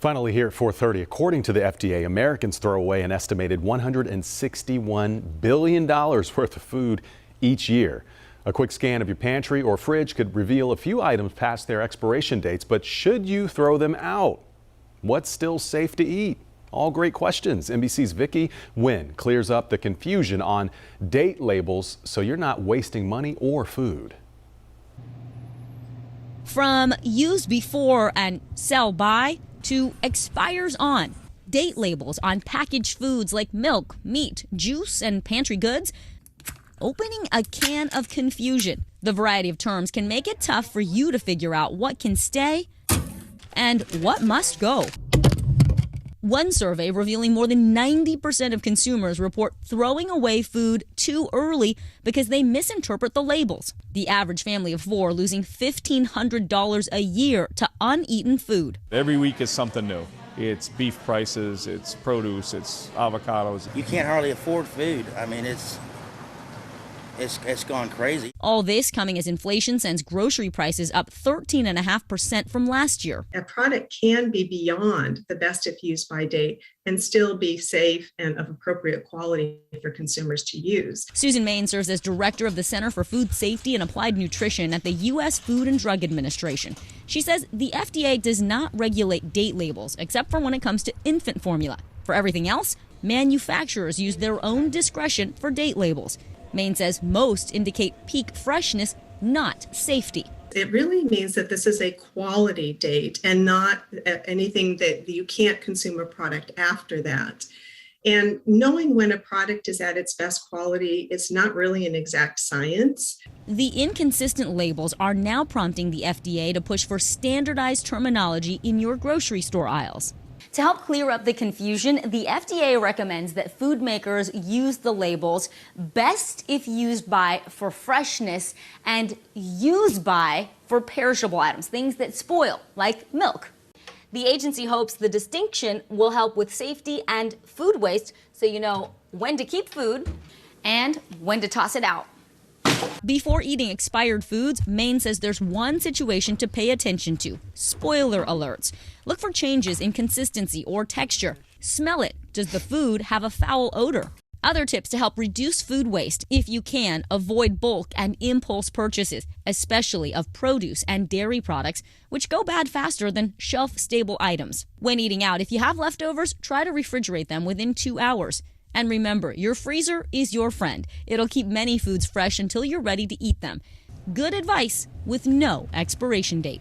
Finally, here at 4:30, according to the FDA, Americans throw away an estimated $161 billion worth of food each year. A quick scan of your pantry or fridge could reveal a few items past their expiration dates, but should you throw them out? What's still safe to eat? All great questions. NBC's Vicki Nguyen clears up the confusion on date labels so you're not wasting money or food. From use before and sell by to expires on. Date labels on packaged foods like milk, meat, juice, and pantry goods. Opening a can of confusion. The variety of terms can make it tough for you to figure out what can stay and what must go. One survey revealing more than 90% of consumers report throwing away food too early because they misinterpret the labels. The average family of four losing $1,500 a year to uneaten food. Every week is something new. It's beef prices, it's produce, it's avocados. You can't hardly afford food. I mean, it's gone crazy. All this coming as inflation sends grocery prices up 13.5% from last year. A product can be beyond the best if used by date and still be safe and of appropriate quality for consumers to use. Susan Main serves as director of the Center for Food Safety and Applied Nutrition at the U.S. Food and Drug Administration. She says the FDA does not regulate date labels except for when it comes to infant formula. For everything else, manufacturers use their own discretion for date labels. Main says most indicate peak freshness, not safety. It really means that this is a quality date and not anything that you can't consume a product after that. And knowing when a product is at its best quality is not really an exact science. The inconsistent labels are now prompting the FDA to push for standardized terminology in your grocery store aisles. To help clear up the confusion, the FDA recommends that food makers use the labels best if used by for freshness and use by for perishable items, things that spoil, like milk. The agency hopes the distinction will help with safety and food waste so you know when to keep food and when to toss it out. Before eating expired foods, Main says there's one situation to pay attention to: spoiler alerts. Look for changes in consistency or texture. Smell it. Does the food have a foul odor? Other tips to help reduce food waste: if you can, avoid bulk and impulse purchases, especially of produce and dairy products, which go bad faster than shelf-stable items. When eating out, if you have leftovers, try to refrigerate them within 2 hours. And remember, your freezer is your friend. It'll keep many foods fresh until you're ready to eat them. Good advice with no expiration date.